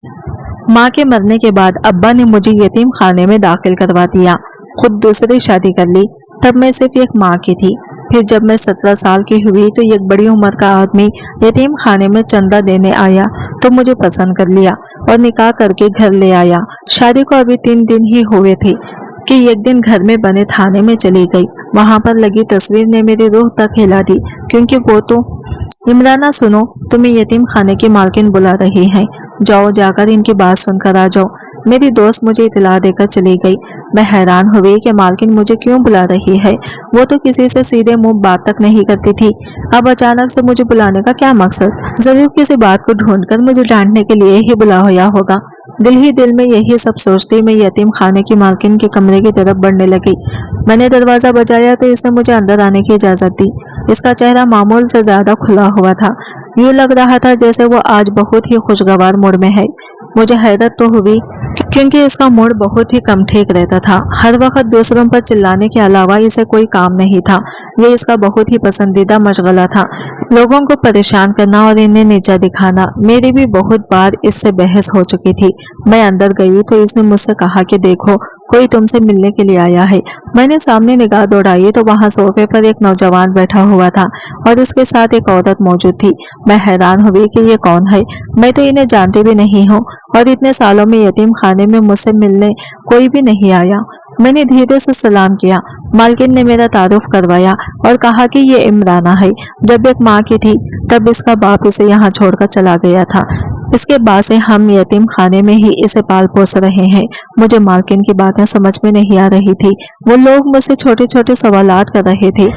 माँ के मरने के बाद अब्बा ने मुझे यतीम खाने में दाखिल करवा दिया। खुद दूसरी शादी कर ली। तब मैं सिर्फ एक माँ की थी। फिर जब मैं 17 साल की हुई तो एक बड़ी उम्र का आदमी यतीम खाने में चंदा देने आया तो मुझे पसंद कर लिया और निकाह करके घर ले आया। शादी को अभी 3 दिन ही हुए थे कि एक दिन घर में बने थाने में चली गई। वहां पर लगी तस्वीर ने मेरी रूह तक हिला दी, क्योंकि वो तो इमराना सुनो, तुम्हें यतीम खाने की मालकिन बुला रही है, जाओ जाकर इनकी बात सुनकर आ जाओ। मेरी दोस्त मुझे इतला देकर चली गई। मैं हैरान हुई कि मालकिन मुझे क्यों बुला रही है। वो तो किसी से सीधे मुंह बात तक नहीं करती थी। अब अचानक से मुझे बुलाने का क्या मकसद? जरूर किसी बात को ढूंढकर मुझे डांटने के लिए ही बुलाया होगा। दिल ही दिल में यही सब सोचती मैं यतीम खाने की मालकिन के कमरे की तरफ बढ़ने लगी। मैंने दरवाजा बजाया तो इसने मुझे अंदर आने की इजाजत दी। इसका चेहरा मामूल से ज्यादा खुला हुआ था। यूं लग रहा था जैसे वो आज बहुत ही खुशगवार मूड में है। मुझे हैरत तो हुई क्योंकि इसका मूड बहुत ही कम ठीक रहता था। हर वक्त दूसरों पर चिल्लाने के अलावा इसे कोई काम नहीं था। ये इसका बहुत ही पसंदीदा मशगला था, लोगों को परेशान करना और इन्हें नीचा दिखाना। मेरी भी बहुत बार इससे बहस हो चुकी थी। मैं अंदर गई तो इसने मुझसे कहा कि देखो, कोई तुमसे मिलने के लिए आया है। मैंने सामने निगाह दौड़ाई तो वहां सोफे पर एक नौजवान बैठा हुआ था और इसके साथ एक औरत मौजूद थी। मैं हैरान हुई कि ये कौन है। मैं तो इन्हें जानती भी नहीं हूँ और इतने सालों में यतीम खाने में मुझसे मिलने कोई भी नहीं आया। मैंने धीरे से सलाम किया। मालकिन ने मेरा तारुफ करवाया और कहा कि ये इमराना है। जब एक माँ की थी तब इसका बाप इसे यहाँ छोड़कर चला गया था। इसके बाद से हम यतीम खाने में ही इसे पाल पोस रहे हैं। मुझे मालकिन की बातें समझ में नहीं आ रही थी। वो लोग मुझसे छोटे छोटे सवालात कर रहे थे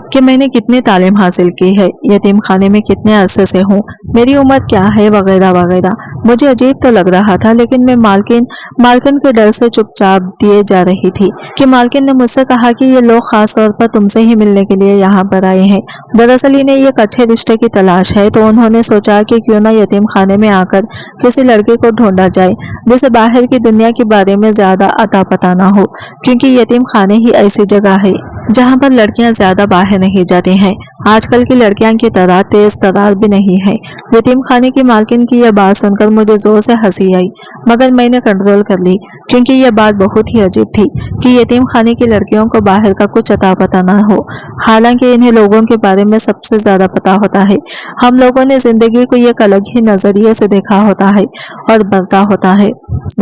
कि मैंने कितनी तालीम हासिल की है, यतीम खाने में कितने अरसे से हूँ, मेरी उम्र क्या है, वगैरह वगैरह। मुझे अजीब तो लग रहा था, लेकिन मैं मालकिन के डर से चुपचाप दिए जा रही थी कि मालकिन ने मुझसे कहा कि ये लोग खास तौर पर तुमसे ही मिलने के लिए यहाँ पर आए हैं। दरअसल इन्हें एक अच्छे रिश्ते की तलाश है, तो उन्होंने सोचा कि क्यों ना यतीम खाने में आकर किसी लड़के को ढूंढा जाए जिसे बाहर की दुनिया के बारे में ज्यादा अता पता ना हो, क्योंकि यतीम खाने ही ऐसी जगह है जहाँ पर लड़कियां ज्यादा बाहर नहीं जाती हैं। आजकल की लड़कियां की तरह तेज तरार भी नहीं है। यतीम खाने की मालकिन की यह बात सुनकर मुझे जोर से हंसी आई, मगर मैंने कंट्रोल कर ली, क्योंकि यह बात बहुत ही अजीब थी कि यतीम खाने की लड़कियों को बाहर का कुछ अता पता ना हो। हालांकि इन्हें लोगों के बारे में सबसे ज्यादा पता होता है। हम लोगों ने जिंदगी को एक अलग ही नजरिए से देखा होता है और बदला होता है,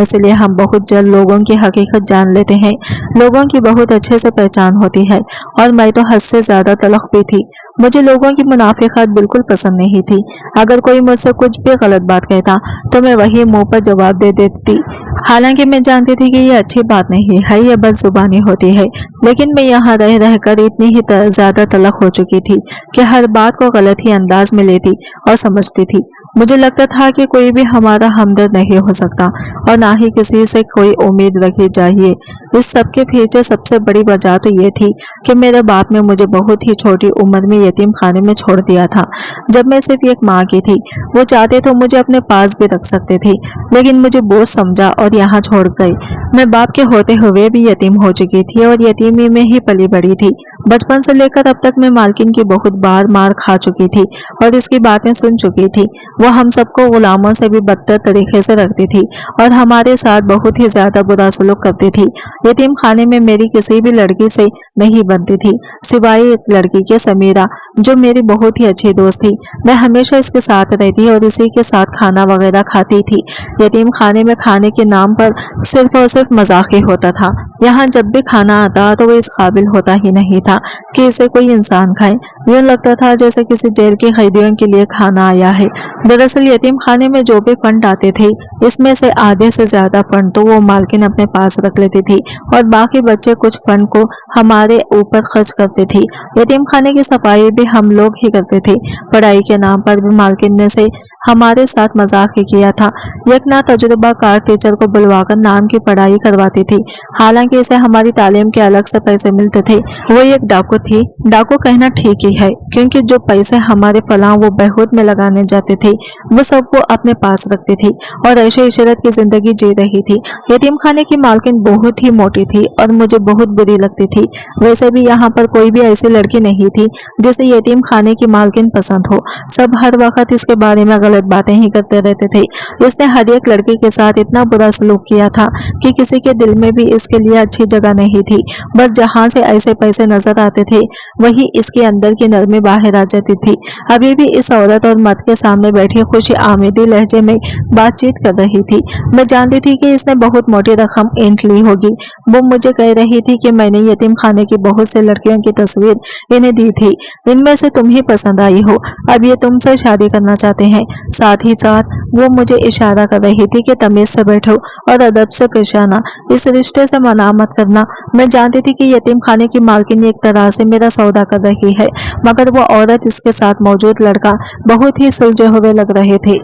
इसलिए हम बहुत जल्द लोगों की हकीकत जान लेते हैं। लोगों की बहुत अच्छे से पहचान होती है, और मैं तो हद से ज्यादा तलख भी थी। मुझे लोगों की मुनाफिकत बिल्कुल पसंद नहीं थी। अगर कोई मुझसे कुछ भी गलत बात कहता तो मैं वही मुंह पर जवाब दे देती। हालांकि मैं जानती थी कि ये अच्छी बात नहीं है, ये बदजुबानी होती है, लेकिन मैं यहाँ रह रहकर इतनी ही ज्यादा तलख हो चुकी थी कि हर बात को गलत ही अंदाज में लेती और समझती थी। मुझे लगता था कि कोई भी हमारा हमदर्द नहीं हो सकता और ना ही किसी से कोई उम्मीद रखी चाहिए। इस सब के पीछे सबसे बड़ी वजह तो ये थी कि मेरे बाप ने मुझे बहुत ही छोटी उम्र में यतीम खाने में छोड़ दिया था, जब मैं सिर्फ एक माँ की थी। वो चाहते तो मुझे अपने पास भी रख सकते थे, लेकिन मुझे बोझ समझा और यहाँ छोड़ गए। मैं बाप के होते हुए भी यतीम हो चुकी थी और यतीमी में ही पली बड़ी थी। बचपन से लेकर अब तक मैं मालकिन की बहुत बार मार खा चुकी थी और इसकी बातें सुन चुकी थी। वो हम सबको गुलामों से भी बदतर तरीके से रखती थी और हमारे साथ बहुत ही ज्यादा बुरा सलूक करती थी। यतीम खाने में मेरी किसी भी लड़की से नहीं बनती थी, सिवाय एक लड़की के, समीरा, जो मेरी बहुत ही अच्छी दोस्त थी। मैं हमेशा इसके साथ रहती और इसी के साथ खाना वगैरह खाती थी। यतीम खाने में खाने के नाम पर सिर्फ और सिर्फ मजाक ही होता था। यहाँ जब भी खाना आता तो वो इस काबिल होता ही नहीं था कि इसे कोई इंसान खाए। यूं लगता था जैसे किसी जेल के कैदियों के लिए खाना आया है। दरअसल यतीम खाने में जो भी फंड आते थे, इसमें से आधे से ज्यादा फंड तो वो मालकिन अपने पास रख लेती थी और बाकी बच्चे कुछ फंड को हमारे ऊपर खर्च करते थे। यतीम खाने की सफाई भी हम लोग ही करते थे। पढ़ाई के नाम पर भी मालकिन ने से हमारे साथ मजाक ही किया था। एक ना तजुर्बाकार टीचर को बुलवाकर नाम की पढ़ाई करवाती थी, हालांकि इसे हमारी तालीम के अलग से पैसे मिलते थे। वो एक डाकू थी। डाकू कहना ठीक ही है, क्योंकि जो पैसे हमारे फलां वो बहूत में लगाने जाते थे वो सब वो अपने पास रखती थी और ऐसे इशरत की जिंदगी जी रही थी। यतीम खाने की मालकिन बहुत ही मोटी थी और मुझे बहुत बुरी लगती थी। वैसे भी यहाँ पर कोई भी ऐसी लड़की नहीं थी जिसे यतीम खाने की मालकिन पसंद हो। सब हर वक्त इसके बारे में गलत बातें ही करते रहते थे। इसने हर एक लड़के के साथ इतना बुरा सलूक किया था कि किसी के दिल में भी इसके लिए अच्छी जगह नहीं थी। बस जहाँ से ऐसे पैसे नजर आते थे वही इसके अंदर की नरमी बाहर आ जाती थी। अभी भी इस औरत और मर्द के सामने बैठी खुशी आमिदी लहजे में बातचीत कर रही थी। मैं जानती थी कि इसने बहुत मोटी रकम ऐंठ ली होगी। वो मुझे कह रही थी कि मैंने यतीम खाने की बहुत से लड़कियों की तस्वीर इन्हें दी थी, इनमें से तुम ही पसंद आई हो, अब ये तुमसे शादी करना चाहते हैं। साथ ही साथ वो मुझे इशारा कर रही थी कि तमीज से बैठो और अदब से पेश आना, इस रिश्ते से मना मत करना। मैं जानती थी कि यतीम खाने की मालकिन एक तरह से मेरा सौदा कर रही है, मगर वो औरत, इसके साथ मौजूद लड़का बहुत ही सुलझे हुए लग रहे थे।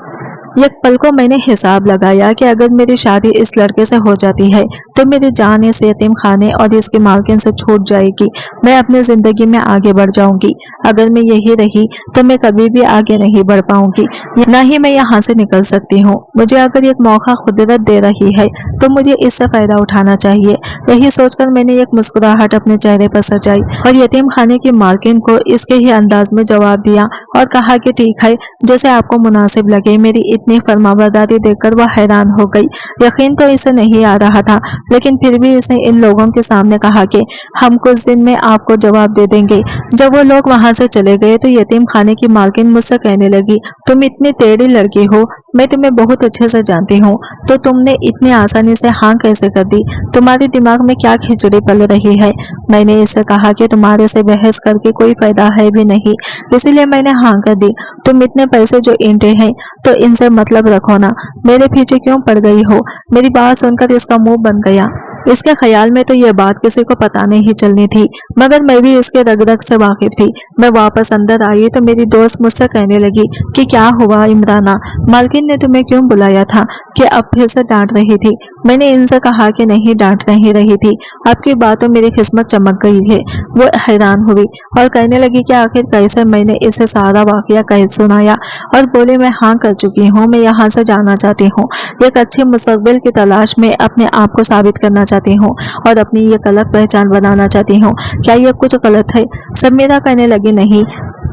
एक पल को मैंने हिसाब लगाया कि अगर मेरी शादी इस लड़के से हो जाती है तो मेरी जान इस यतीम खाने और इसकी मालकिन से छूट जाएगी। मैं अपनी जिंदगी में आगे बढ़ जाऊंगी। अगर मैं यही रही तो मैं कभी भी आगे नहीं बढ़ पाऊंगी, न ही मैं यहाँ से निकल सकती हूँ। मुझे अगर एक मौका कुदरत दे रही है तो मुझे इससे फायदा उठाना चाहिए। यही सोचकर मैंने एक मुस्कुराहट अपने चेहरे पर सजाई और यतीम खाने की मालकिन को इसके ही अंदाज में जवाब दिया और कहा कि ठीक है, जैसे आपको मुनासिब लगे। मेरी इतनी फरमाबरदारी देखकर वह हैरान हो गई। यकीन तो इसे नहीं आ रहा था, लेकिन फिर भी इसने इन लोगों के सामने कहा कि हम कुछ दिन में आपको जवाब दे देंगे। जब वो लोग वहां से चले गए तो यतीम खाने की मालकिन मुझसे कहने लगी, तुम इतनी टेढ़ी लड़की हो, मैं तुम्हें बहुत अच्छे से जानती हूँ, तो तुमने इतनी आसानी से हाँ कैसे कर दी? तुम्हारे दिमाग में क्या खिचड़ी पल रही है? मैंने इससे कहा कि तुम्हारे से बहस करके कोई फायदा है भी नहीं, इसीलिए मैंने हाँ कर दी। तुम इतने पैसे जो ईंटे हैं तो इनसे मतलब रखो ना, मेरे पीछे क्यों पड़ गई हो? मेरी बात सुनकर इसका मुंह बन गया। इसके ख्याल में तो यह बात किसी को पता नहीं चलनी थी, मगर मैं भी इसके रग रग से वाकिफ थी। मैं वापस अंदर आई तो मेरी दोस्त मुझसे कहने लगी कि क्या हुआ इमराना, मालकिन ने तुम्हें क्यों बुलाया था कि अब फिर से डांट रही थी? मैंने इनसे कहा कि नहीं, डांट नहीं रही थी, आपकी बातों मेरी किस्मत चमक गई है। वो हैरान हुई और कहने लगी कि आखिर कैसे? मैंने इसे सारा वाकया कह सुनाया और बोले, मैं हाँ कर चुकी हूँ, मैं यहाँ से जाना चाहती हूँ, एक अच्छे मुस्तकबिल की तलाश में अपने आप को साबित करना चाहती हूँ और अपनी एक अलग पहचान बनाना चाहती हूँ। क्या यह कुछ गलत है? समीरा कहने लगी, नहीं,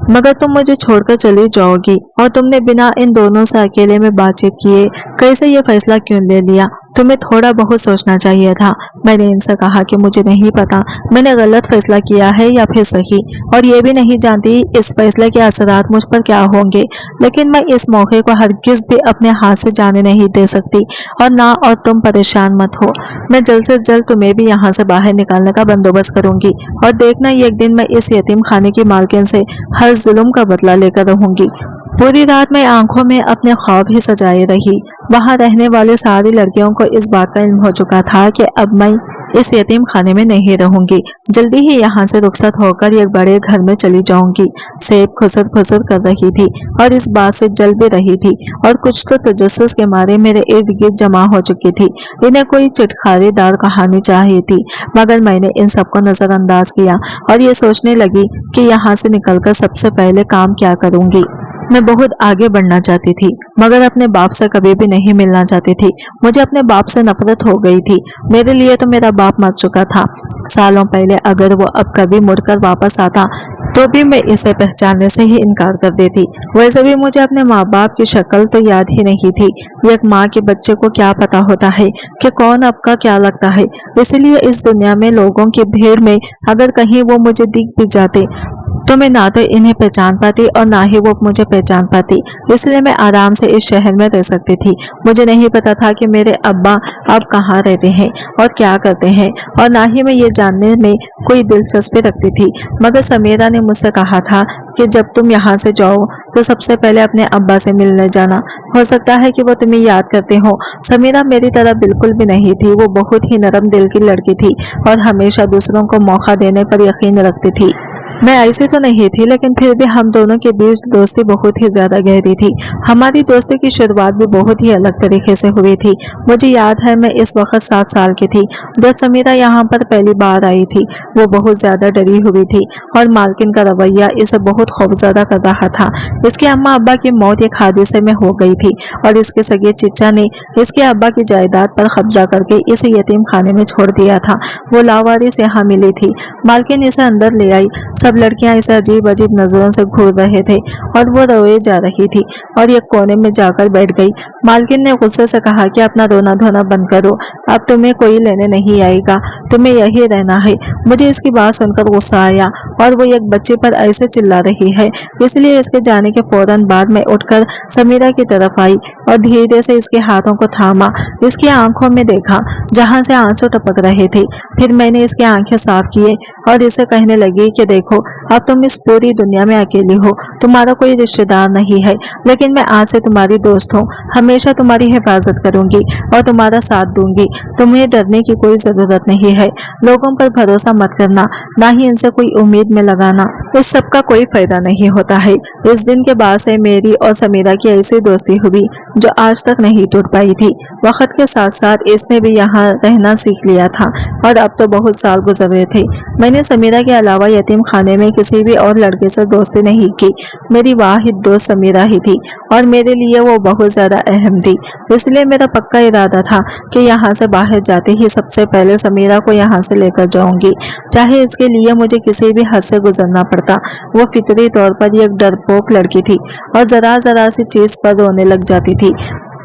मगर तुम मुझे छोड़कर चली जाओगी और तुमने बिना इन दोनों से अकेले में बातचीत किए कैसे ये फैसला क्यों ले लिया? तुम्हें थोड़ा बहुत सोचना चाहिए था। मैंने इनसे कहा कि मुझे नहीं पता मैंने गलत फैसला किया है या फिर सही, और ये भी नहीं जानती इस फैसले के असरात मुझ पर क्या होंगे, लेकिन मैं इस मौके को हरगिज भी अपने हाथ से जाने नहीं दे सकती। और ना, और तुम परेशान मत हो, मैं जल्द से जल्द तुम्हें भी यहाँ से बाहर निकालने का बंदोबस्त करूंगी और देखना एक दिन मैं इस यतीम खाने की मालकिन से हर जुल्म का बदला लेकर रहूंगी। पूरी रात मैं आंखों में अपने ख्वाब ही सजाए रही। वहां रहने वाली सारी लड़कियों को इस बात का इल्म हो चुका था कि अब मैं इस यतीम खाने में नहीं रहूंगी। जल्दी ही यहाँ से रुखसत होकर एक बड़े घर में चली जाऊंगी। सेब खुसर खुसर कर रही थी और इस बात से जल भी रही थी, और कुछ तो तजस्सुस के मारे मेरे इर्द गिर्द जमा हो चुकी थी। इन्हें कोई चिटखारेदार कहानी चाहिए थी, मगर मैंने इन सबको नजरअंदाज किया और ये सोचने लगी कि यहाँ से निकलकर सबसे पहले काम क्या करूंगी। मैं बहुत आगे बढ़ना चाहती थी, मगर अपने बाप से कभी भी नहीं मिलना चाहती थी। मुझे अपने बाप से नफरत हो गई थी। मेरे लिए तो मेरा बाप मर चुका था सालों पहले। अगर वो अब कभी मुड़कर वापस आता तो भी मैं इसे पहचानने से ही इनकार कर देती। वैसे भी मुझे अपने माँ बाप की शक्ल तो याद ही नहीं थी। एक माँ के बच्चे को क्या पता होता है कि कौन आपका क्या लगता है। इसलिए इस दुनिया में लोगों की भीड़ में अगर कहीं वो मुझे दिख भी जाते तो मैं ना तो इन्हें पहचान पाती और ना ही वो मुझे पहचान पाती। इसलिए मैं आराम से इस शहर में रह सकती थी। मुझे नहीं पता था कि मेरे अब्बा अब कहाँ रहते हैं और क्या करते हैं, और ना ही मैं ये जानने में कोई दिलचस्पी रखती थी। मगर समीरा ने मुझसे कहा था कि जब तुम यहाँ से जाओ तो सबसे पहले अपने अब्बा से मिलने जाना, हो सकता है कि वो तुम्हें याद करते हो। समीरा मेरी तरह बिल्कुल भी नहीं थी। वो बहुत ही नरम दिल की लड़की थी और हमेशा दूसरों को मौका देने पर यकीन रखती थी। मैं ऐसी तो नहीं थी, लेकिन फिर भी हम दोनों के बीच दोस्ती बहुत ही ज्यादा गहरी थी। हमारी दोस्ती की शुरुआत भी बहुत ही अलग तरीके से हुई थी। मुझे याद है मैं इस वक्त 7 साल की थी जब समीरा यहाँ पर पहली बार आई थी। वो बहुत ज्यादा डरी हुई थी और मालकिन का रवैया इसे बहुत खौफजदा कर रहा था। इसके अम्मा अब्बा की मौत एक हादसे में हो गई थी और इसके सगे चिच्चा ने इसके अब्बा की जायदाद पर कब्जा करके इसे यतीम खाने में छोड़ दिया था। वो लावारिस यहाँ मिली थी। मालकिन इसे अंदर ले आई। सब लड़कियां इसे अजीब अजीब नजरों से घूर रहे थे और वो रोए जा रही थी और एक कोने में जाकर बैठ गई। मालकिन ने गुस्से से कहा कि अपना रोना धोना बंद करो, अब तुम्हें कोई लेने नहीं आएगा, तुम्हें यही रहना है। मुझे इसकी बात सुनकर गुस्सा आया और वो एक बच्चे पर ऐसे चिल्ला रही है, इसलिए इसके जाने के फौरन बाद मैं उठकर समीरा की तरफ आई और धीरे से इसके हाथों को थामा, इसकी आंखों में देखा जहां से आंसू टपक रहे थे। फिर मैंने इसकी आंखें साफ किए और इसे कहने लगी कि देखो, अब तुम इस पूरी दुनिया में अकेली हो, तुम्हारा कोई रिश्तेदार नहीं है, लेकिन मैं आज से तुम्हारी दोस्त हूँ, हमेशा तुम्हारी हिफाजत करूंगी और तुम्हारा साथ दूंगी। तुम्हें डरने की कोई जरूरत नहीं है, लोगों पर भरोसा मत करना, ना ही इनसे कोई उम्मीद में लगाना, इस सब का कोई फायदा नहीं होता है। इस दिन के बाद से मेरी और समीरा की ऐसी दोस्ती हुई जो आज तक नहीं टूट पाई थी। वक्त के साथ साथ इसने भी यहाँ रहना सीख लिया था और अब तो बहुत साल गुजरे थे। मैंने समीरा के अलावा यतीम खाने में किसी भी और लड़के से दोस्ती नहीं की। मेरी वाहिद दोस्त समीरा ही थी और मेरे लिए वो बहुत ज्यादा अहम थी। इसलिए मेरा पक्का इरादा था कि यहाँ से बाहर जाते ही सबसे पहले समीरा को यहाँ से लेकर जाऊंगी, चाहे इसके लिए मुझे किसी भी हद से गुजरना पड़ता। वो फितरी तौर पर एक डरपोक लड़की थी और जरा जरा सी चीज पर रोने लग जाती थी।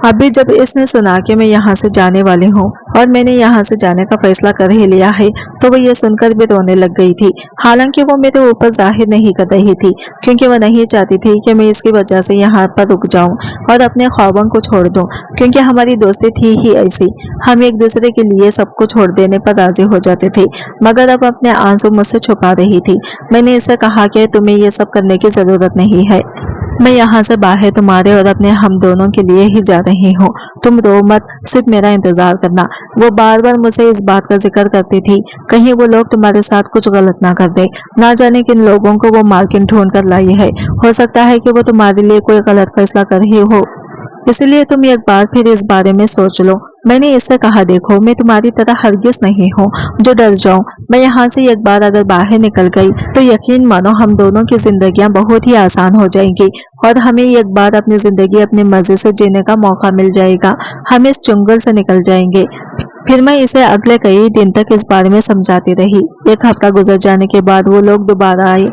अभी जब इसने सुना कि मैं यहाँ से जाने वाली हूँ और मैंने यहाँ से जाने का फैसला कर ही लिया है, तो वो ये सुनकर भी रोने लग गई थी। हालांकि वो मेरे ऊपर जाहिर नहीं कर रही थी, क्योंकि वो नहीं चाहती थी कि मैं इसकी वजह से यहाँ पर रुक जाऊँ और अपने ख्वाबों को छोड़ दूँ, क्योंकि हमारी दोस्ती थी ही ऐसी, हम एक दूसरे के लिए सब कुछ छोड़ देने पर राजी हो जाते थे। मगर अब अपने आंसू मुझसे छुपा रही थी। मैंने इससे कहा कि तुम्हें ये सब करने की जरूरत नहीं है, मैं यहाँ से बाहर तुम्हारे और अपने हम दोनों के लिए ही जा रही हूँ, तुम रो मत, सिर्फ मेरा इंतजार करना। वो बार बार मुझे इस बात का जिक्र करती थी, कहीं वो लोग तुम्हारे साथ कुछ गलत ना कर दे, ना जाने किन लोगों को वो मालकिन ढूंढ कर लाई है, हो सकता है कि वो तुम्हारे लिए कोई गलत फैसला कर ही हो, इसलिए तुम एक बार फिर इस बारे में सोच लो। मैंने इससे कहा, देखो, मैं तुम्हारी तरह हरगिज नहीं हूँ जो डर जाऊं। मैं यहाँ से एक बार अगर बाहर निकल गई तो यकीन मानो हम दोनों की जिंदगियां बहुत ही आसान हो जाएंगी और हमें एक बार अपनी जिंदगी अपनी मर्जी से जीने का मौका मिल जाएगा। हम इस चुंगल से निकल जाएंगे। फिर मैं इसे अगले कई दिन तक इस बारे में समझाती रही। एक हफ्ता गुजर जाने के बाद वो लोग दोबारा आए,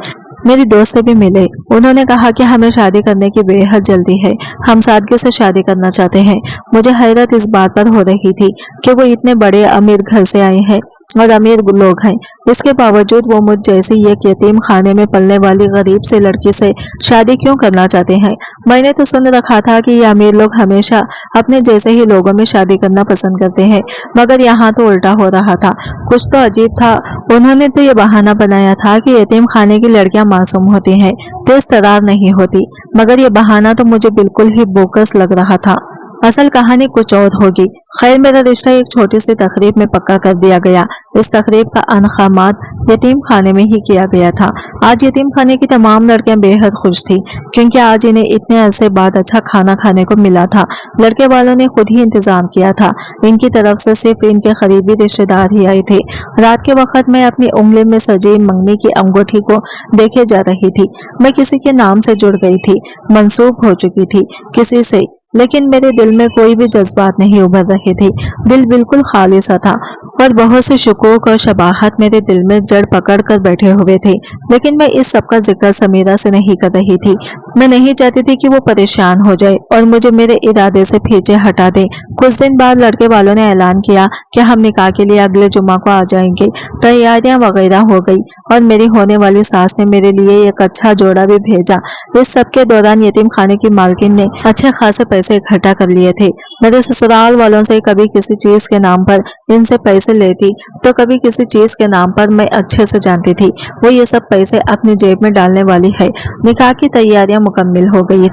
मेरी दोस्त से भी मिले। उन्होंने कहा कि हमें शादी करने की बेहद जल्दी है, हम सादगी से शादी करना चाहते हैं। मुझे हैरत इस बात पर हो रही थी कि वो इतने बड़े अमीर घर से आए हैं और अमीर लोग हैं, इसके बावजूद वो मुझ जैसी एक यतीम खाने में पलने वाली गरीब सी लड़की से शादी क्यों करना चाहते हैं। मैंने तो सुन रखा था कि ये अमीर लोग हमेशा अपने जैसे ही लोगों में शादी करना पसंद करते हैं, मगर यहाँ तो उल्टा हो रहा था। कुछ तो अजीब था। उन्होंने तो ये बहाना बनाया था कि यतीम खाने की लड़कियां मासूम होती हैं, तेज तरार नहीं होती, मगर ये बहाना तो मुझे बिल्कुल ही बोकस लग रहा था। असल कहानी कुछ और होगी। खैर, मेरा रिश्ता एक छोटी सी तकरीब में पक्का कर दिया गया। इस तकरीब का अनखामात यतीम खाने में ही किया गया था। आज यतीम खाने की तमाम लड़कियां बेहद खुश थी, क्योंकि आज इन्हें इतने अरसे बाद अच्छा खाना खाने को मिला था। लड़के वालों ने खुद ही इंतजाम किया था, इनकी तरफ से सिर्फ इनके करीबी रिश्तेदार ही आए थे। रात के वक्त मैं अपनी उंगली में सजी मंगनी की अंगूठी को देखे जा रही थी। मैं किसी के नाम से जुड़ गई थी, मंसूब हो चुकी थी किसी से, लेकिन मेरे दिल में कोई भी जज्बात नहीं उभर रहे थे। दिल बिल्कुल खाली सा था और बहुत से शुकूक और शबाहत मेरे दिल में जड़ पकड़ कर बैठे हुए थे। लेकिन मैं इस सब का जिक्र समीरा से नहीं कर रही थी। मैं नहीं चाहती थी कि वो परेशान हो जाए और मुझे मेरे इरादे से पीछे हटा दे। कुछ दिन बाद लड़के वालों ने ऐलान किया कि हम निकाह के लिए अगले जुम्मा को आ जाएंगे। तैयारियां वगैरह हो गई और मेरी होने वाली सास ने मेरे लिए एक अच्छा जोड़ा भी भेजा। इस सब के दौरान यतीम खाने की मालकिन ने अच्छे खासे पैसे इकट्ठा कर लिए थे। मेरे ससुराल वालों से कभी किसी चीज के नाम पर इनसे पैसे लेती तो कभी किसी चीज के नाम पर। मैं अच्छे से जानती थी वो ये सब पैसे अपनी जेब में डालने वाली है। निकाह की तैयारियां मुकम्मल हो गई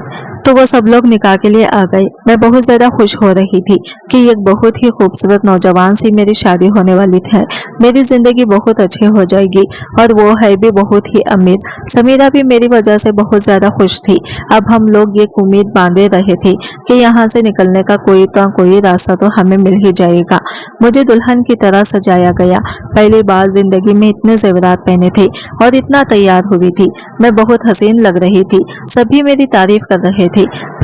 तो वो सब लोग निकाह के लिए आ गए। मैं बहुत ज्यादा खुश हो रही थी कि एक बहुत ही खूबसूरत नौजवान से मेरी शादी होने वाली है। मेरी जिंदगी बहुत अच्छी हो जाएगी और वो है भी बहुत ही अमीर। समीरा भी मेरी वजह से बहुत ज्यादा खुश थी। अब हम लोग ये उम्मीद बांधे रहे थे कि यहाँ से निकलने का कोई तो कोई रास्ता तो हमें मिल ही जाएगा। मुझे दुल्हन की तरह सजाया गया। पहली बार जिंदगी में इतने जेवरात पहने थे और इतना तैयार हुई थी। मैं बहुत हसीन लग रही थी। सभी मेरी तारीफ कर रहे थे।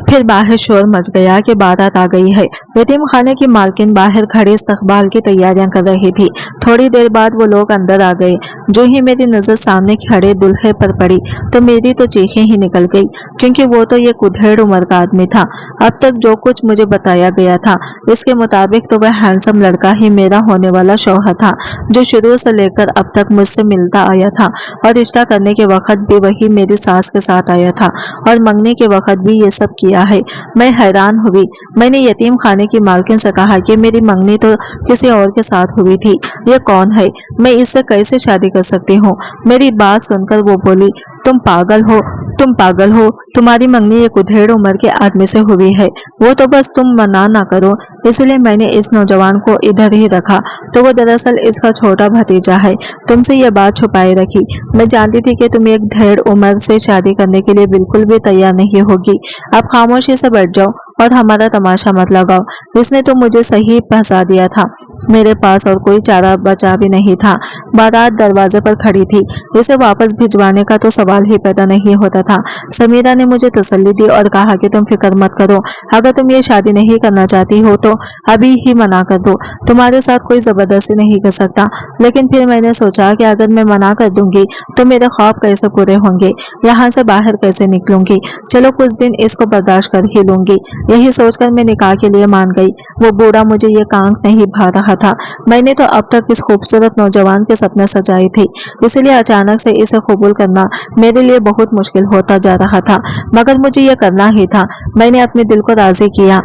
फिर बाहर शोर मच गया कि बारात आ गई है। यतीम खाने की मालकिन बाहर खड़े इस्तकबाल की तैयारियां कर रही थी। थोड़ी देर बाद वो लोग अंदर आ गए। जो ही मेरी नजर सामने खड़े दुल्हे पर पड़ी तो मेरी तो चीखें ही निकल गई, क्योंकि वो तो एक उधेड़ उम्र का आदमी था। अब तक जो कुछ मुझे बताया गया था इसके मुताबिक तो वह हैंडसम लड़का ही मेरा होने वाला शौहर था, जो शुरू से लेकर अब तक मुझसे मिलता आया था, और रिश्ता करने के वक्त भी वही मेरी सास के साथ आया था और मंगने के वक्त भी ये सब किया है। मैं हैरान हुई। मैंने यतीम खाने की मालकिन से कहा कि मेरी मंगनी तो किसी और के साथ हुई थी, ये कौन है, मैं इससे कैसे शादी कर सकती हूँ। मेरी बात सुनकर वो बोली, तुम पागल हो, तुम्हारी मंगनी एक उधेड़ उम्र के आदमी से हुई है। वो तो बस तुम मना ना करो, इसलिए मैंने इस नौजवान को इधर ही रखा, तो वो दरअसल इसका छोटा भतीजा है। तुमसे ये बात छुपाए रखी। मैं जानती थी कि तुम एक धेड़ उम्र से शादी करने के लिए बिल्कुल भी तैयार नहीं होगी। अब खामोशी से बैठ जाओ और हमारा तमाशा मत लगाओ। इसने तो मुझे सही फंसा दिया था। मेरे पास और कोई चारा बचा भी नहीं था। बारात दरवाजे पर खड़ी थी, इसे वापस भिजवाने का तो सवाल ही पैदा नहीं होता था। समीरा ने मुझे तसल्ली दी और कहा कि तुम फिक्र मत करो, अगर तुम ये शादी नहीं करना चाहती हो तो अभी ही मना कर दो, तुम्हारे साथ कोई जबरदस्ती नहीं कर सकता। लेकिन फिर मैंने सोचा कि अगर मैं मना कर दूंगी तो मेरे ख्वाब कैसे पूरे होंगे, यहाँ से बाहर कैसे निकलूंगी। चलो कुछ दिन इसको बर्दाश्त कर ही लूंगी। यही सोचकर मैं निकाह के लिए मान गई। वो बूढ़ा मुझे ये कांक नहीं भा रहा था। मैंने तो अब तक इस खूबसूरत नौजवान के सपने सजाए थे, इसलिए अचानक से इसे कबूल करना मेरे लिए बहुत मुश्किल होता जा रहा था, मगर मुझे ये करना ही था। मैंने अपने दिल को राजी किया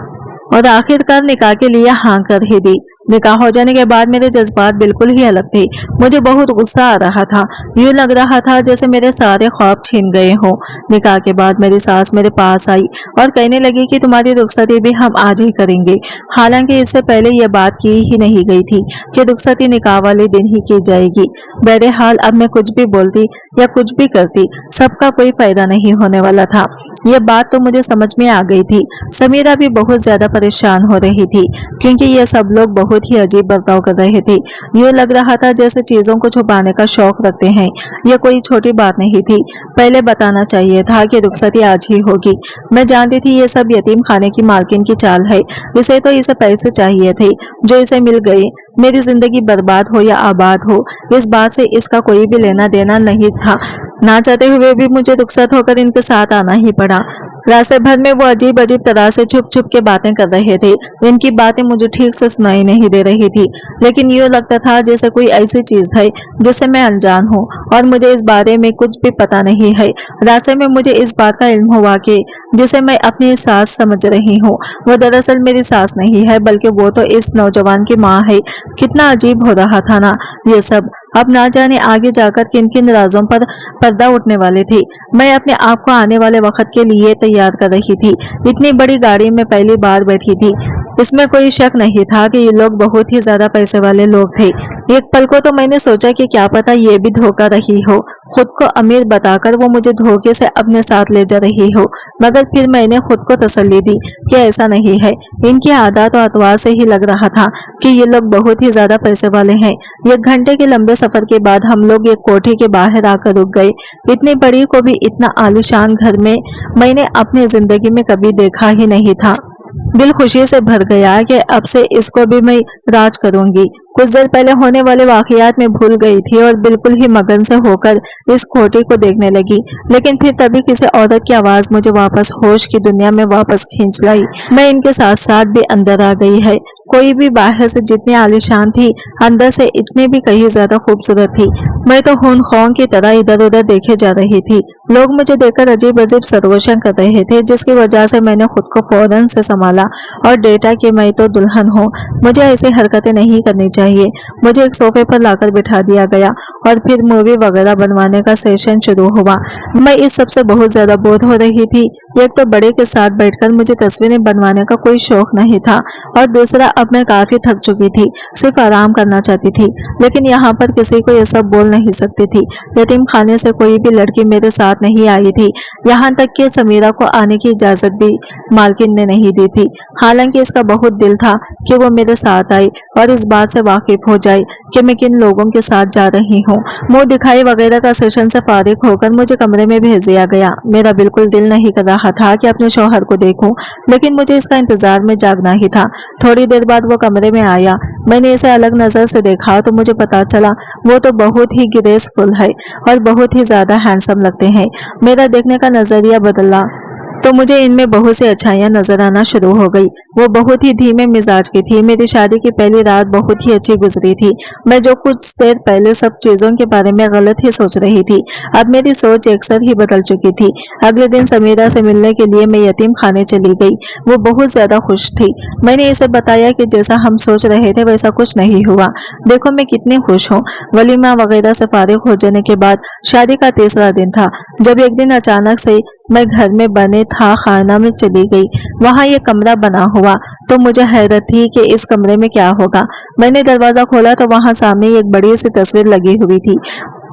और आखिरकार निकाह के लिए हाँ कर ही दी। निकाह हो जाने के बाद मेरे जज्बात बिल्कुल ही अलग थे। मुझे बहुत गुस्सा आ रहा था, यूं लग रहा था जैसे मेरे सारे ख्वाब छीन गए हों। निकाह के बाद मेरी सास मेरे पास आई और कहने लगी कि तुम्हारी रुखसती भी हम आज ही करेंगे। हालांकि इससे पहले यह बात की ही नहीं गई थी कि रुखसती निकाह वाले दिन ही की जाएगी। बहरहाल अब मैं कुछ भी बोलती या कुछ भी करती, सबका कोई फायदा नहीं होने वाला था। यह बात तो मुझे समझ में आ गई थी। समीरा भी बहुत ज्यादा परेशान हो रही थी, क्योंकि ये सब लोग बहुत ही अजीब बर्ताव कर रहे थे। यूं लग रहा था जैसे चीजों को छुपाने का शौक रखते हैं। यह कोई छोटी बात नहीं थी। पहले बताना चाहिए था कि रुखसती आज ही होगी। मैं जानती थी ये सब यतीम खाने की मालकिन की चाल है। इसे पैसे चाहिए थे जो इसे मिल गए। मेरी जिंदगी बर्बाद हो या आबाद हो, इस बात से इसका कोई भी लेना देना नहीं था। ना चाहते हुए भी मुझे रुखसत होकर इनके साथ आना ही पड़ा। रास्ते भर में वो अजीब अजीब तरह से छुप छुप के बातें कर रहे थे। इनकी बातें मुझे ठीक से सुनाई नहीं दे रही थी, लेकिन यूँ लगता था जैसे कोई ऐसी चीज है जिससे मैं अनजान हूँ और मुझे इस बारे में कुछ भी पता नहीं है। रास्ते में मुझे इस बात का इल्म हुआ कि जिसे मैं अपनी सास समझ रही हूँ वो दरअसल मेरी सास नहीं है, बल्कि वो तो इस नौजवान की माँ है। कितना अजीब हो रहा था ना ये सब। अब ना जाने आगे जाकर किन किन राजों पर पर्दा उठने वाले थे। मैं अपने आप को आने वाले वक्त के लिए तैयार कर रही थी। इतनी बड़ी गाड़ी में पहली बार बैठी थी। इसमें कोई शक नहीं था कि ये लोग बहुत ही ज्यादा पैसे वाले लोग थे। एक पल को तो मैंने सोचा कि क्या पता ये भी धोखा रही हो, खुद को अमीर बताकर वो मुझे धोखे से अपने साथ ले जा रही हो। मगर फिर मैंने खुद को तसल्ली दी कि ऐसा नहीं है। इनकी आदत और अतवार से ही लग रहा था कि ये लोग बहुत ही ज्यादा पैसे वाले हैं। 1 घंटे के लंबे सफर के बाद हम लोग एक कोठी के बाहर आकर रुक गए। इतनी बड़ी को भी इतना आलीशान घर में मैंने अपनी जिंदगी में कभी देखा ही नहीं था। दिल खुशी से भर गया कि अब से इसको भी मैं राज करूंगी। कुछ देर पहले होने वाले वाकयात में भूल गई थी और बिल्कुल ही मगन से होकर इस कोठी को देखने लगी। लेकिन फिर तभी किसी औरत की आवाज मुझे वापस होश की दुनिया में वापस खींच लाई। मैं इनके साथ साथ भी अंदर आ गई है। कोई भी बाहर से जितनी आलीशान थी, अंदर से इतनी भी कहीं ज्यादा खूबसूरत थी। मैं तो खून खौं की तरह इधर उधर देखे जा रही थी। लोग मुझे देखकर अजीब अजीब सरगोशन कर रहे थे, जिसकी वजह से मैंने खुद को फौरन से संभाला और डेटा कि मैं तो दुल्हन हूँ, मुझे ऐसी हरकतें नहीं करनी चाहिए। मुझे एक सोफे पर लाकर बिठा दिया गया और फिर मूवी वगैरह बनवाने का सेशन शुरू हुआ। मैं इस सबसे बहुत ज्यादा बोर हो रही थी। एक तो बड़े के साथ बैठकर मुझे तस्वीरें बनवाने का कोई शौक नहीं था, और दूसरा अब मैं काफी थक चुकी थी, सिर्फ आराम करना चाहती थी। लेकिन यहाँ पर किसी को ये सब बोल नहीं सकती थी। यतीम खाने से कोई भी लड़की मेरे साथ नहीं आई थी, यहाँ तक कि समीरा को आने की इजाजत भी मालकिन ने नहीं दी थी। हालांकि इसका बहुत दिल था कि वो मेरे साथ आए और इस बात से वाकिफ हो जाए कि मैं किन लोगों के साथ जा रही हूँ। मुंह दिखाई वगैरह का सेशन से फारिग होकर मुझे कमरे में भेज दिया गया। मेरा बिल्कुल दिल नहीं कर रहा था कि अपने शौहर को देखूं, लेकिन मुझे इसका इंतजार में जागना ही था। थोड़ी देर बाद वो कमरे में आया। मैंने इसे अलग नजर से देखा तो मुझे पता चला वो तो बहुत ही ग्रेसफुल है और बहुत ही ज्यादा हैंडसम लगते हैं। मेरा देखने का नजरिया बदला तो मुझे इनमें बहुत सी अच्छाइयां नजर आना शुरू हो गई। वो बहुत ही धीमे मिजाज की थी। मेरी शादी की पहली रात बहुत ही अच्छी गुजरी थी। मैं जो कुछ देर पहले सब चीजों के बारे में गलत ही सोच रही थी, अब मेरी सोच अक्सर ही बदल चुकी थी। अगले दिन समीरा से मिलने के लिए मैं यतीम खाने चली गई। वो बहुत ज्यादा खुश थी। मैंने इसे बताया कि जैसा हम सोच रहे थे वैसा कुछ नहीं हुआ। देखो मैं कितनी खुश हूँ। वलीमा वगैरह से फारिग हो जाने के बाद शादी का तीसरा दिन था, जब एक दिन अचानक से मैं घर में बने था खाना में चली गई। वहां ये कमरा बना हुआ तो मुझे हैरत थी कि इस कमरे में क्या होगा। मैंने दरवाजा खोला तो वहां सामने एक बड़ी सी तस्वीर लगी हुई थी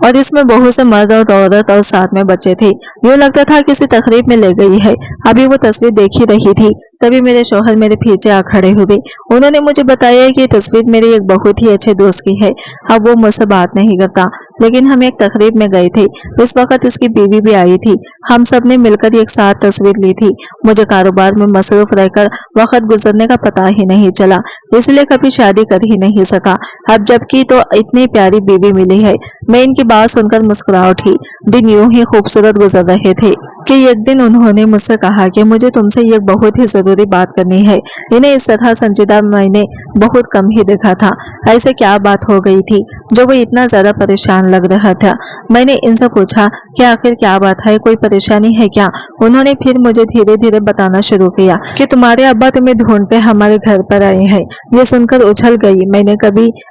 और इसमें बहुत से मर्द और औरत और साथ में बच्चे थे। यूँ लगता था किसी तकरीब में ले गई है। अभी वो तस्वीर देख ही रही थी, तभी मेरे शौहर मेरे पीछे आ खड़े हुए। उन्होंने मुझे बताया कि ये तस्वीर मेरे एक बहुत ही अच्छे दोस्त की है। अब वो मुझसे बात नहीं करता, लेकिन हम एक तकरीब में गए थे। इस वक्त इसकी बीवी भी आई थी। हम सब ने मिलकर एक साथ तस्वीर ली थी। मुझे कारोबार में मसरूफ रहकर वक्त गुजरने का पता ही नहीं चला, इसलिए कभी शादी कर ही नहीं सका। अब जबकि तो इतनी प्यारी बीवी मिली है। मैं इनकी बात सुनकर मुस्कुरा उठी। दिन यूं ही खूबसूरत गुजर रहे थे कि एक दिन उन्होंने मुझसे कहा कि मुझे तुमसे एक बहुत ही जरूरी बात करनी है। इन्हें इस तरह संजीदा मैंने बहुत कम ही देखा था। ऐसे क्या बात हो गई थी जो वो इतना ज्यादा परेशान लग रहा था। मैंने इनसे पूछा कि आखिर क्या बात है, कोई परेशानी है क्या। उन्होंने फिर मुझे धीरे धीरे बताना शुरू किया कि तुम्हारे अब्बा तुम्हें ढूंढते हमारे घर पर आए हैं। ये सुनकर उछल गई।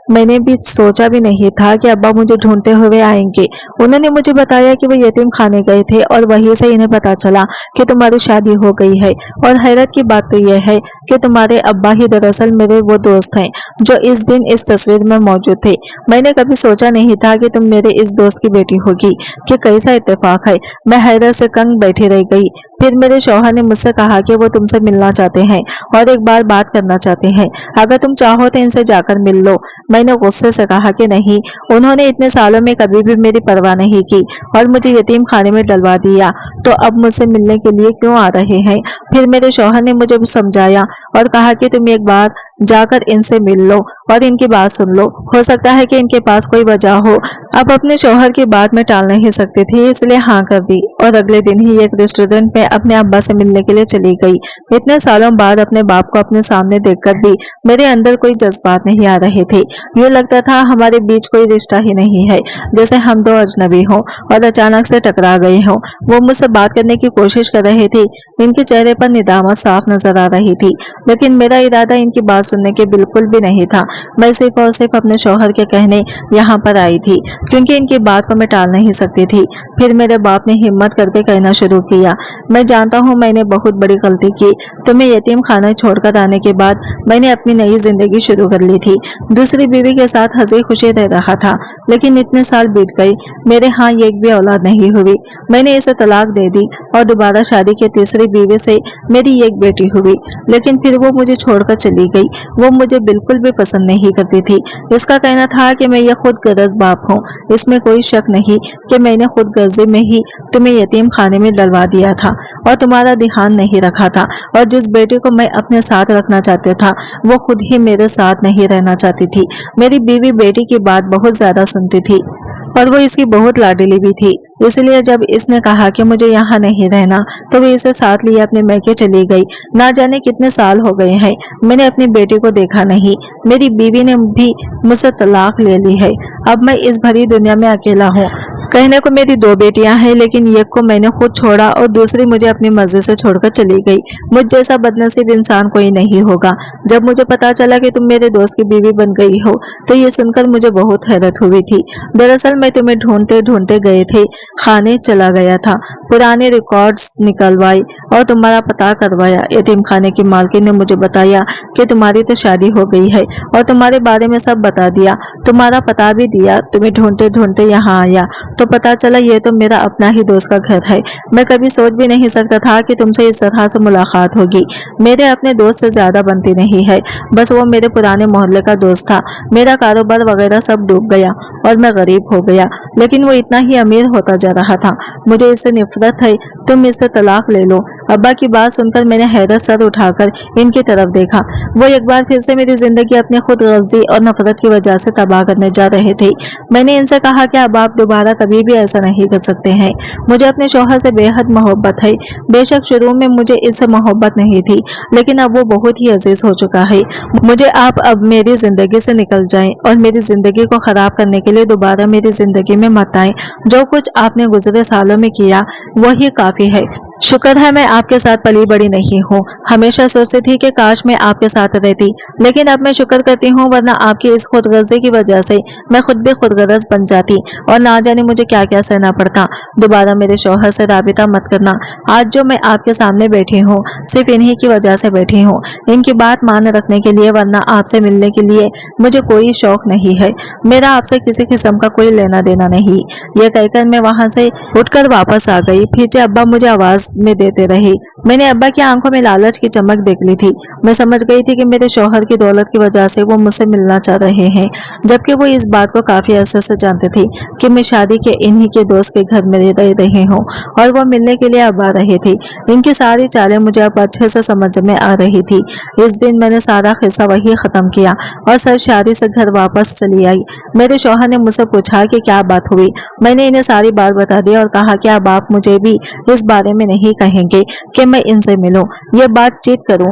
मैंने भी सोचा भी नहीं था कि अब्बा मुझे ढूंढते हुए आएंगे। उन्होंने मुझे बताया कि वो यतीम खाने गए थे और वहीं से इन्हें पता चला कि तुम्हारी शादी हो गई है। और हैरत की बात तो यह है कि तुम्हारे अब्बा ही दरअसल मेरे वो दोस्त हैं जो इस दिन इस तस्वीर में मौजूद थे। मैंने कभी सोचा नहीं था कि तुम मेरे इस दोस्त की बेटी होगी। कि कैसा इत्तेफाक है। मैं हैरत से कंग बैठी रह गई। फिर मेरे शौहर ने मुझसे कहा कि वो तुमसे मिलना चाहते हैं और एक बार बात करना चाहते हैं। अगर तुम चाहो तो इनसे जाकर मिल लो। मैंने गुस्से से कहा कि नहीं, उन्होंने इतने सालों में कभी भी मेरी परवाह नहीं की और मुझे यतीम खाने में डलवा दिया, तो अब मुझसे मिलने के लिए क्यों आ रहे हैं। फिर मेरे शौहर ने मुझे समझाया और कहा कि तुम एक बार जाकर इनसे मिल लो और इनकी बात सुन लो। हो सकता है कि इनके पास कोई वजह हो। अब अपने शौहर की बात में टाल नहीं सकती थी, इसलिए हाँ कर दी और अगले दिन ही एक रेस्टोरेंट में अपने अब्बा से मिलने के लिए चली गई। इतने सालों बाद अपने बाप को अपने सामने देखकर भी मेरे अंदर कोई जज्बात नहीं आ रहे थे। यूँ लगता था हमारे बीच कोई रिश्ता ही नहीं है, जैसे हम दो अजनबी हों और अचानक से टकरा गए हों। वो मुझसे बात करने की कोशिश कर रहे थे। इनके चेहरे पर निदामत साफ नजर आ रही थी, लेकिन मेरा इरादा इनकी बात सुनने के बिल्कुल भी नहीं था। मैं सिर्फ और सिर्फ अपने शौहर के कहने यहाँ पर आई थी, क्योंकि इनकी बात को मैं टाल नहीं सकती थी। फिर मेरे बाप ने हिम्मत करके कहना शुरू किया, मैं जानता हूँ मैंने बहुत बड़ी गलती की। तुम्हें यतीम खाना छोड़कर आने के बाद मैंने अपनी नई जिंदगी शुरू कर ली थी। दूसरी बीवी के साथ हंसी खुशी रह रहा था, लेकिन इतने साल बीत गए, मेरे यहाँ एक भी औलाद नहीं हुई। मैंने इसे तलाक दे दी और दोबारा शादी की तीसरी बीवी से मेरी एक बेटी हुई, लेकिन फिर वो मुझे छोड़कर चली गई। वो मुझे बिल्कुल भी पसंद नहीं करती थी। इसका कहना था कि मैं यह खुद गरज बाप हूँ। इसमें कोई शक नहीं कि मैंने खुद गर्जे में ही तुम्हें यतीम खाने में डलवा दिया था और तुम्हारा ध्यान नहीं रखा था। और जिस बेटी को मैं अपने साथ रखना चाहता था वो खुद ही मेरे साथ नहीं रहना चाहती थी। मेरी बीवी बेटी की बात बहुत ज्यादा सुनती थी और वो इसकी बहुत लाडली भी थी। इसलिए जब इसने कहा कि मुझे यहाँ नहीं रहना, तो वो इसे साथ लिए अपने मैके चली गई। ना जाने कितने साल हो गए हैं, मैंने अपनी बेटी को देखा नहीं। मेरी बीवी ने भी मुझसे तलाक ले ली है। अब मैं इस भरी दुनिया में अकेला हूँ। कहने को मेरी दो बेटियां हैं, लेकिन एक को मैंने खुद छोड़ा और दूसरी मुझे अपनी मर्जी से छोड़कर चली गई। मुझ जैसा बदनसीब इंसान कोई नहीं होगा। जब मुझे पता चला कि तुम मेरे दोस्त की बीवी बन गई हो, तो ये सुनकर मुझे बहुत हैरत हुई थी। दरअसल मैं तुम्हें ढूंढते ढूंढते गए थे खाने चला गया था, पुराने रिकॉर्ड्स निकलवाए और तुम्हारा पता करवाया। यतीम खाने की मालकिन ने मुझे बताया कि तुम्हारी तो शादी हो गई है और तुम्हारे बारे में सब बता दिया। तुम्हारा पता भी दिया। तुम्हें ढूंढते ढूंढते यहाँ आया तो तो पता चला ये तो मेरा अपना ही दोस्त का घर है। मैं कभी सोच भी नहीं सकता था कि तुमसे इस तरह से मुलाकात होगी। मेरे अपने दोस्त से ज्यादा बनती नहीं है, बस वो मेरे पुराने मोहल्ले का दोस्त था। मेरा कारोबार वगैरह सब डूब गया और मैं गरीब हो गया, लेकिन वो इतना ही अमीर होता जा रहा था। मुझे इससे नफरत है, तुम इससे तलाक ले लो। अब्बा की बात सुनकर मैंने हैरत सर उठाकर इनकी तरफ देखा। वो एक बार फिर से मेरी जिंदगी अपनी खुद गर्जी और नफरत की वजह से तबाह करने जा रहे थे। मैंने इनसे कहा कि अब आप दोबारा कभी भी ऐसा नहीं कर सकते हैं। मुझे अपने शौहर से बेहद मोहब्बत है। बेशक शुरू में मुझे इससे मोहब्बत नहीं थी, लेकिन अब वो बहुत ही अजीज हो चुका है। मुझे आप अब मेरी जिंदगी से निकल जाएं और मेरी जिंदगी को खराब करने के लिए दोबारा मेरी जिंदगी में मत आएं। जो कुछ आपने गुजरे सालों में किया वही काफी है। शुक्र है मैं आपके साथ पली बड़ी नहीं हूँ। हमेशा सोचती थी कि काश मैं आपके साथ रहती, लेकिन अब मैं शुक्र करती हूँ, वरना आपकी इस खुदगर्जी की वजह से मैं खुद भी खुदगर्ज बन जाती और ना जाने मुझे क्या क्या सहना पड़ता। दोबारा मेरे शौहर से राबिता मत करना। आज जो मैं आपके सामने बैठी हूँ सिर्फ इन्हीं की वजह से बैठी हूँ, इनकी बात मान रखने के लिए, वरना आपसे मिलने के लिए मुझे कोई शौक नहीं है। मेरा आपसे किसी किस्म का कोई लेना देना नहीं। यह कहकर मैं वहां से उठकर वापस आ गई। पीछे अब्बा मुझे आवाज में देते रहे। मैंने अब्बा की आंखों में लालच की चमक देख ली थी। मैं समझ गई थी कि मेरे शौहर की दौलत की वजह से वो मुझसे मिलना चाह रहे हैं, जबकि वो इस बात को काफी अरसे से जानते थे कि मैं शादी के इन्हीं के दोस्त के घर में रह रही हूँ और वो मिलने के लिए अब आ रहे थे। इनकी सारी चालें मुझे अब अच्छे से समझ में आ रही थी। इस दिन मैंने सारा किस्सा वही खत्म किया और सरशादी से घर वापस चली आई। मेरे शौहर ने मुझसे पूछा कि क्या बात हुई। मैंने इन्हें सारी बात बता दी और कहा कि अब आप मुझे भी इस बारे में नहीं कहेंगे कि मैं इनसे मिलूं, ये बातचीत करूं।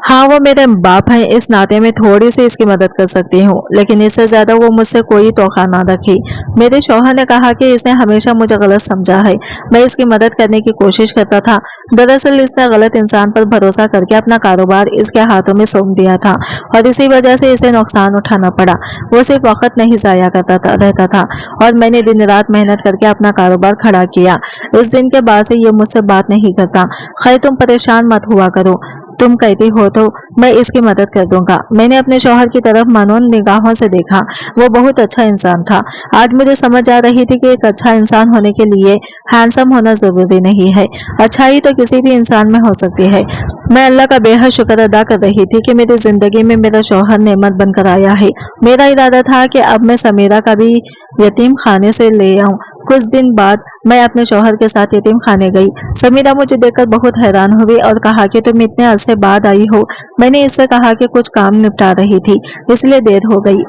हाँ, वो मेरे बाप हैं, इस नाते में थोड़ी सी इसकी मदद कर सकती हूँ, लेकिन इससे ज्यादा वो मुझसे कोई तोखा ना रखे। मेरे शौहर ने कहा कि इसने हमेशा मुझे गलत समझा है। मैं इसकी मदद करने की कोशिश करता था। दरअसल इसने गलत इंसान पर भरोसा करके अपना कारोबार इसके हाथों में सौंप दिया था और इसी वजह से इसे नुकसान उठाना पड़ा। वो सिर्फ वक्त नहीं जाया करता रहता था और मैंने दिन रात मेहनत करके अपना कारोबार खड़ा किया। इस दिन के बाद से ये मुझसे बात नहीं करता। खैर, तुम परेशान मत हुआ करो, तुम कहती हो तो मैं इसकी मदद कर दूंगा। मैंने अपने शौहर की तरफ मानून निगाहों से देखा। वो बहुत अच्छा इंसान था। आज मुझे समझ आ रही थी कि एक अच्छा इंसान होने के लिए हैंडसम होना जरूरी नहीं है। अच्छाई तो किसी भी इंसान में हो सकती है। मैं अल्लाह का बेहद शुक्र अदा कर रही थी कि मेरी जिंदगी में मेरा शौहर नेमत बनकर आया है। मेरा इरादा था कि अब मैं समीरा का भी यतीम खाने से ले आऊं। कुछ दिन बाद मैं अपने शौहर के साथ यतीम खाने गई। समीरा मुझे देखकर बहुत हैरान हुई और कहा कि तुम इतने अरसे बाद आई हो। मैंने इससे कहा कि कुछ काम निपटा रही थी, इसलिए देर हो गई।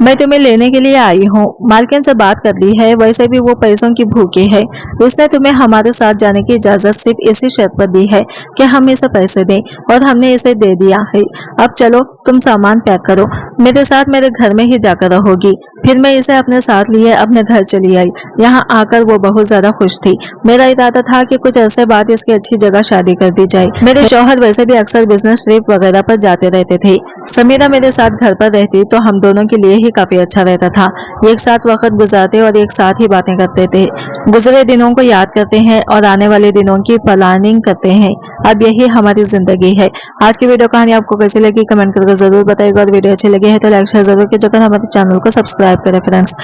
मैं तुम्हें लेने के लिए आई हूँ। मालकिन से बात कर ली है, वैसे भी वो पैसों की भूखी है। इसने तुम्हें हमारे साथ जाने की इजाजत सिर्फ इसी शर्त पर दी है कि हम इसे पैसे दें, और हमने इसे दे दिया है। अब चलो, तुम सामान पैक करो, मेरे साथ मेरे घर में ही जाकर रहोगी। फिर मैं इसे अपने साथ लिए अपने घर चली आई। यहाँ आकर वो बहुत ज्यादा खुश थी। मेरा इरादा था कि कुछ अरसे बाद इसकी अच्छी जगह शादी कर दी जाए। मेरे शौहर वैसे भी अक्सर बिजनेस ट्रिप वगैरह पर जाते रहते थे। समीरा मेरे साथ घर पर रहती तो हम दोनों के लिए ही काफी अच्छा रहता था। एक साथ वक्त गुजारते और एक साथ ही बातें करते थे। गुजरे दिनों को याद करते हैं और आने वाले दिनों की प्लानिंग करते हैं। अब यही हमारी जिंदगी है। आज की वीडियो कहानी आपको कैसी लगी कमेंट करके जरूर बताइएगा, और वीडियो अच्छी लगी है तो लाइक शेयर जरूर कीजिएगा। हमारे चैनल को सब्सक्राइब करें फ्रेंड्स।